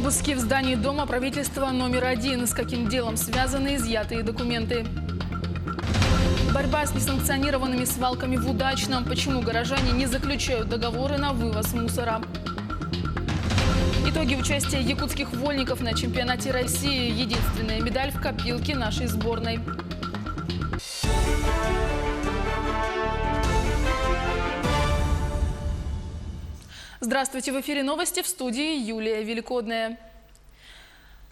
Обыски в здании Дома правительства номер 1. С каким делом связаны изъятые документы? Борьба с несанкционированными свалками в Удачном. Почему горожане не заключают договоры на вывоз мусора? Итоги участия якутских вольников на чемпионате России. Единственная медаль в копилке нашей сборной. Здравствуйте! В эфире новости, в студии Юлия Великодная.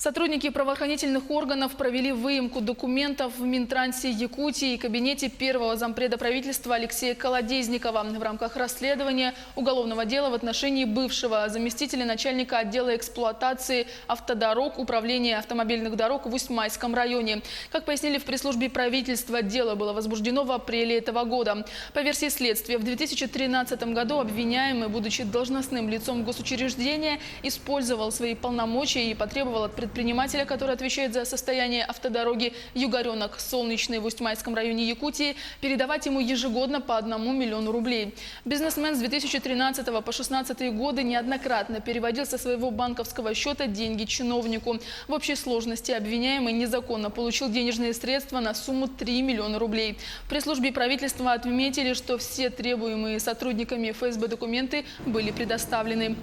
Сотрудники правоохранительных органов провели выемку документов в Минтрансе Якутии и кабинете первого зампреда правительства Алексея Колодезникова в рамках расследования уголовного дела в отношении бывшего заместителя начальника отдела эксплуатации автодорог Управления автомобильных дорог в Усть-Майском районе. Как пояснили в пресс-службе правительства, дело было возбуждено в апреле этого года. По версии следствия, в 2013 году обвиняемый, будучи должностным лицом госучреждения, использовал свои полномочия и потребовал от предпринимателя, который отвечает за состояние автодороги Югоренок-Солнечный в Усть-Майском районе Якутии, передавать ему ежегодно по 1 миллиону рублей. Бизнесмен с 2013 по 2016 годы неоднократно переводил со своего банковского счета деньги чиновнику. В общей сложности обвиняемый незаконно получил денежные средства на сумму 3 миллиона рублей. В пресс-службе правительства отметили, что все требуемые сотрудниками ФСБ документы были предоставлены.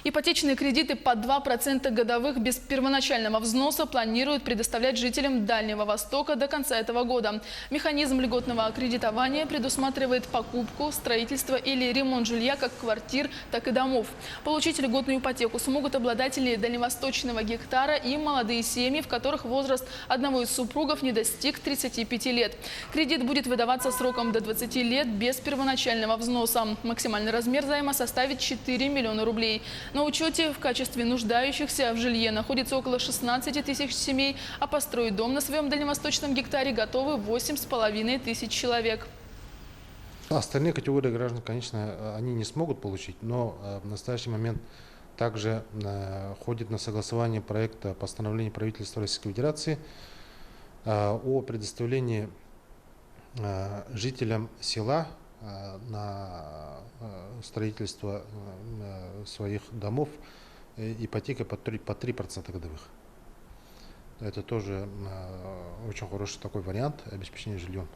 Ипотечные кредиты по 2% годовых без первоначального взноса планируют предоставлять жителям Дальнего Востока до конца этого года. Механизм льготного кредитования предусматривает покупку, строительство или ремонт жилья как квартир, так и домов. Получить льготную ипотеку смогут обладатели дальневосточного гектара и молодые семьи, в которых возраст одного из супругов не достиг 35 лет. Кредит будет выдаваться сроком до 20 лет без первоначального взноса. Максимальный размер займа составит 4 миллиона рублей. На учете в качестве нуждающихся в жилье находится около 16 тысяч семей, а построить дом на своем дальневосточном гектаре готовы 8,5 тысяч человек. Остальные категории граждан, конечно, они не смогут получить, но в настоящий момент также ходит на согласование проекта постановления правительства Российской Федерации о предоставлении жителям села на строительство своих домов ипотека по 3% годовых. Это тоже очень хороший такой вариант обеспечения жильем.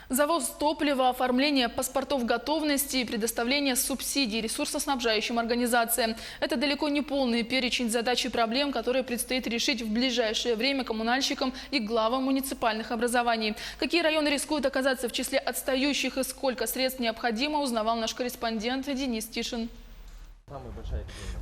Завоз топлива, оформление паспортов готовности и предоставление субсидий ресурсоснабжающим организациям. Это далеко не полный перечень задач и проблем, которые предстоит решить в ближайшее время коммунальщикам и главам муниципальных образований. Какие районы рискуют оказаться в числе отстающих и сколько средств необходимо, узнавал наш корреспондент Денис Тишин.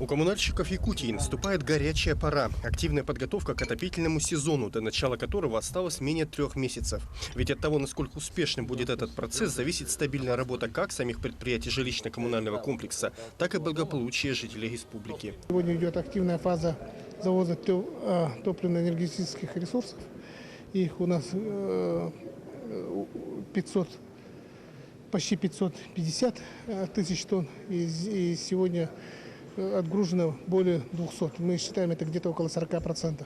У коммунальщиков Якутии наступает горячая пора. Активная подготовка к отопительному сезону, до начала которого осталось менее 3 месяцев. Ведь от того, насколько успешным будет этот процесс, зависит стабильная работа как самих предприятий жилищно-коммунального комплекса, так и благополучие жителей республики. Сегодня идет активная фаза завоза топливно-энергетических ресурсов. Их у нас почти 550 тысяч тонн, и сегодня отгружено более 200. Мы считаем, это где-то около 40%.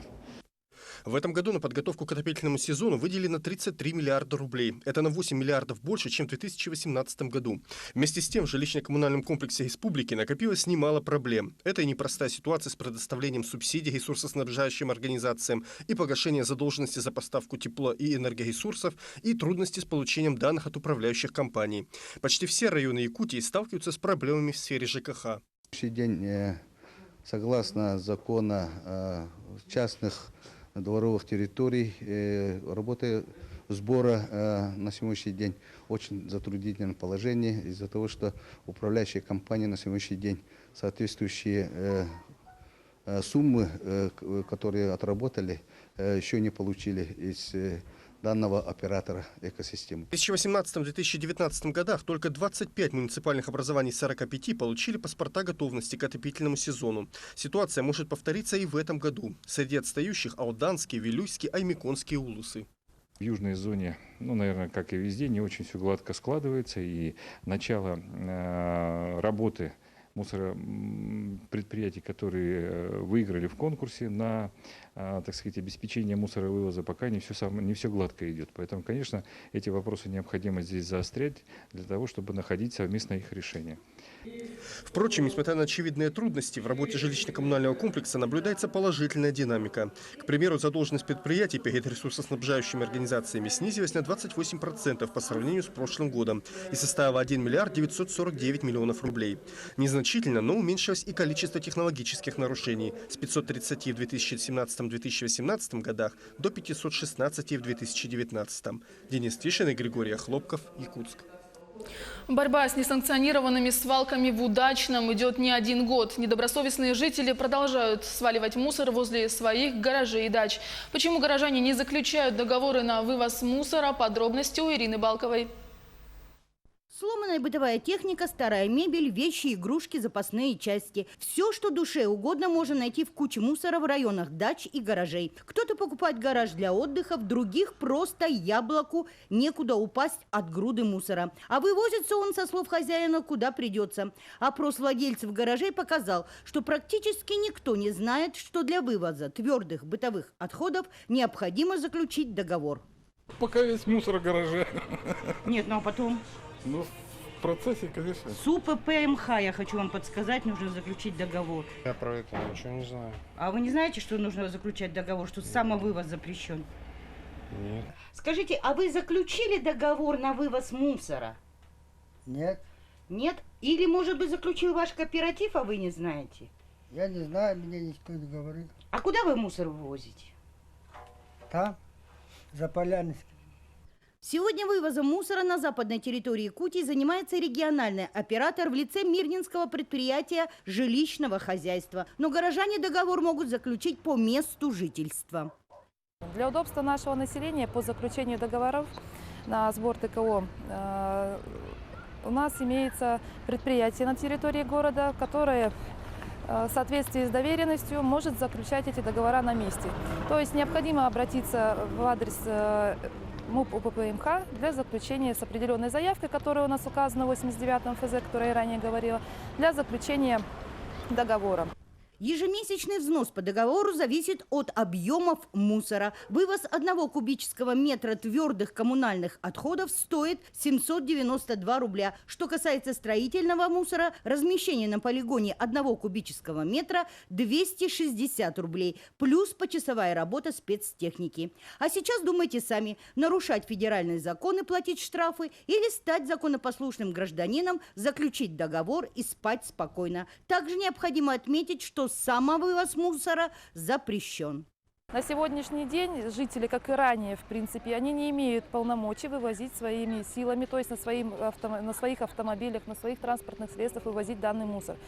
В этом году на подготовку к отопительному сезону выделено 33 миллиарда рублей. Это на 8 миллиардов больше, чем в 2018 году. Вместе с тем в жилищно-коммунальном комплексе республики накопилось немало проблем. Это и непростая ситуация с предоставлением субсидий ресурсоснабжающим организациям, и погашение задолженности за поставку тепла и энергоресурсов, и трудности с получением данных от управляющих компаний. Почти все районы Якутии сталкиваются с проблемами в сфере ЖКХ. На сегодняшний день, согласно закону частных дворовых территорий, работа сбора на сегодняшний день очень затруднительном положении из-за того, что управляющие компании на сегодняшний день соответствующие суммы, которые отработали, еще не получили из данного оператора экосистемы. В 2018-2019 годах только 25 муниципальных образований из 45 получили паспорта готовности к отопительному сезону. Ситуация может повториться и в этом году. Среди отстающих Алданские, Вилюйские, Аймиконские улусы. В южной зоне, наверное, как и везде, не очень все гладко складывается. И начало работы предприятий, которые выиграли в конкурсе на, так сказать, обеспечение мусоровывоза, пока не все гладко идет. Поэтому, конечно, эти вопросы необходимо здесь заострять для того, чтобы находить совместное их решение. Впрочем, несмотря на очевидные трудности, в работе жилищно-коммунального комплекса наблюдается положительная динамика. К примеру, задолженность предприятий перед ресурсоснабжающими организациями снизилась на 28% по сравнению с прошлым годом и составила 1 миллиард 949 миллионов рублей. Незначительно, но уменьшилось и количество технологических нарушений с 530 в 2017-2018 годах до 516 в 2019. Денис Тишин и Григорий Хлопков, Якутск. Борьба с несанкционированными свалками в Удачном идет не один год. Недобросовестные жители продолжают сваливать мусор возле своих гаражей и дач. Почему горожане не заключают договоры на вывоз мусора? Подробности у Ирины Балковой. Сломанная бытовая техника, старая мебель, вещи, игрушки, запасные части. Все, что душе угодно, можно найти в куче мусора в районах дач и гаражей. Кто-то покупает гараж для отдыха, в других просто яблоку некуда упасть от груды мусора. А вывозится он, со слов хозяина, куда придется. Опрос владельцев гаражей показал, что практически никто не знает, что для вывоза твердых бытовых отходов необходимо заключить договор. Пока весь мусор в гараже. Нет, ну а потом... Ну, в процессе, конечно. С УППМХ, я хочу вам подсказать, нужно заключить договор. Я про это ничего не знаю. А вы не знаете, что нужно заключать договор, что самовывоз запрещен? Нет. Скажите, а вы заключили договор на вывоз мусора? Нет, Нет? Или, может быть, заключил ваш кооператив, а вы не знаете? я не знаю, мне никто не говорил. А куда вы мусор вывозите? Там, за Полянским. Сегодня вывозом мусора на западной территории Якутии занимается региональный оператор в лице Мирнинского предприятия жилищного хозяйства. Но горожане договор могут заключить по месту жительства. Для удобства нашего населения по заключению договоров на сбор ТКО у нас имеется предприятие на территории города, которое в соответствии с доверенностью может заключать эти договора на месте. То есть необходимо обратиться в адрес МУП УППМХ для заключения с определенной заявкой, которая у нас указана в 89-м ФЗ, которая я ранее говорила, для заключения договора. Ежемесячный взнос по договору зависит от объемов мусора. Вывоз 1 кубического метра твердых коммунальных отходов стоит 792 рубля. Что касается строительного мусора, размещение на полигоне 1 кубического метра 260 рублей, плюс почасовая работа спецтехники. А сейчас думайте сами, нарушать федеральные законы, платить штрафы или стать законопослушным гражданином, заключить договор и спать спокойно. Также необходимо отметить, что самовывоз мусора запрещен. На сегодняшний день жители, как и ранее, в принципе, они не имеют полномочий вывозить своими силами, то есть на своих автомобилях, на своих транспортных средствах вывозить данный мусор.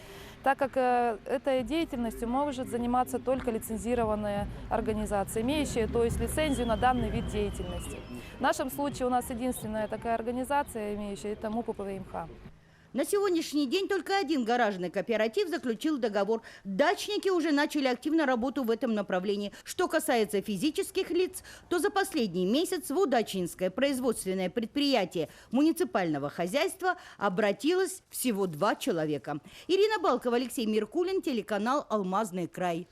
Так как этой деятельностью может заниматься только лицензированная организация, имеющая, то есть лицензию на данный вид деятельности. В нашем случае у нас единственная такая организация, имеющая, это МУП УППМХ. На сегодняшний день только один гаражный кооператив заключил договор. Дачники уже начали активно работу в этом направлении. Что касается физических лиц, то за последний месяц в Удачнинское производственное предприятие муниципального хозяйства обратилось всего 2 человека. Ирина Балкова, Алексей Меркулин, телеканал «Алмазный край».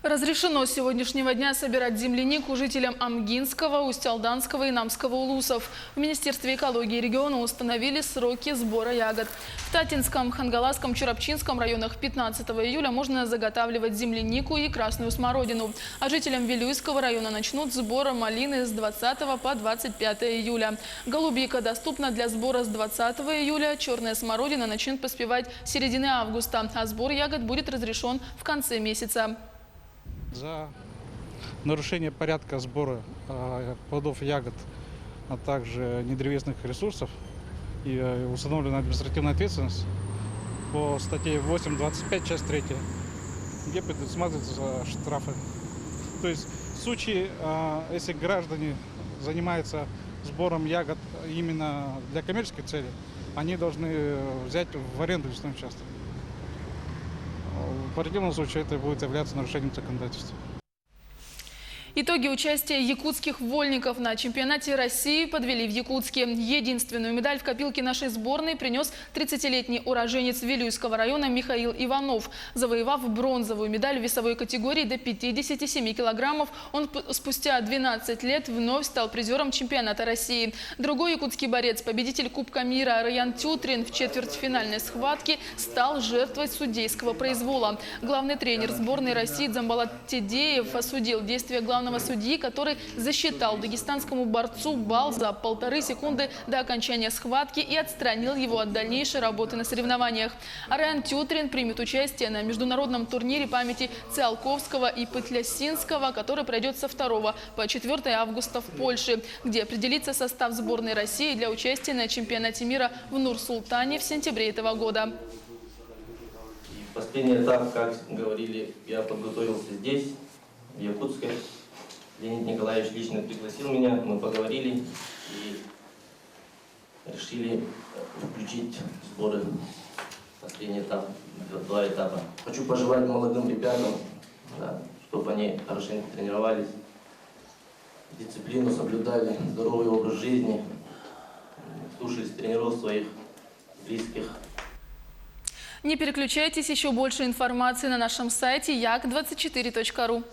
Разрешено с сегодняшнего дня собирать землянику жителям Амгинского, Усть-Алданского и Намского улусов. В Министерстве экологии региона установили сроки сбора ягод. В Татинском, Хангаласском, Чурапчинском районах 15 июля можно заготавливать землянику и красную смородину. А жителям Вилюйского района начнут сбор малины с 20 по 25 июля. Голубика доступна для сбора с 20 июля. Черная смородина начнет поспевать с середины августа, а сбор ягод будет разрешен в конце месяца. За нарушение порядка сбора плодов, ягод, а также недревесных ресурсов и установлена административная ответственность по статье 8.25, часть 3, где предусматриваются штрафы. То есть в случае, если граждане занимаются сбором ягод именно для коммерческой цели, они должны взять в аренду лесной участок. В противном случае это будет являться нарушением законодательства. Итоги участия якутских вольников на чемпионате России подвели в Якутске. Единственную медаль в копилке нашей сборной принес 30-летний уроженец Вилюйского района Михаил Иванов. Завоевав бронзовую медаль в весовой категории до 57 килограммов, он спустя 12 лет вновь стал призером чемпионата России. Другой якутский борец, победитель Кубка мира Раян Тютрин в четвертьфинальной схватке стал жертвой судейского произвола. Главный тренер сборной России Дзамбалат Тедеев осудил действия главного судьи, который засчитал дагестанскому борцу балл за 1,5 секунды до окончания схватки и отстранил его от дальнейшей работы на соревнованиях. Раян Тютрин примет участие на международном турнире памяти Циолковского и Пытлясинского, который пройдет со 2 по 4 августа в Польше, где определится состав сборной России для участия на чемпионате мира в Нур-Султане в сентябре этого года. Последний этап, как говорили, я подготовился здесь, в Якутске. Леонид Николаевич лично пригласил меня, мы поговорили и решили включить сборы. Последний этап, 2 этапа. Хочу пожелать молодым ребятам, да, чтобы они хорошенько тренировались, дисциплину соблюдали, здоровый образ жизни, слушались тренеров своих близких. Не переключайтесь, еще больше информации на нашем сайте jak24.ru.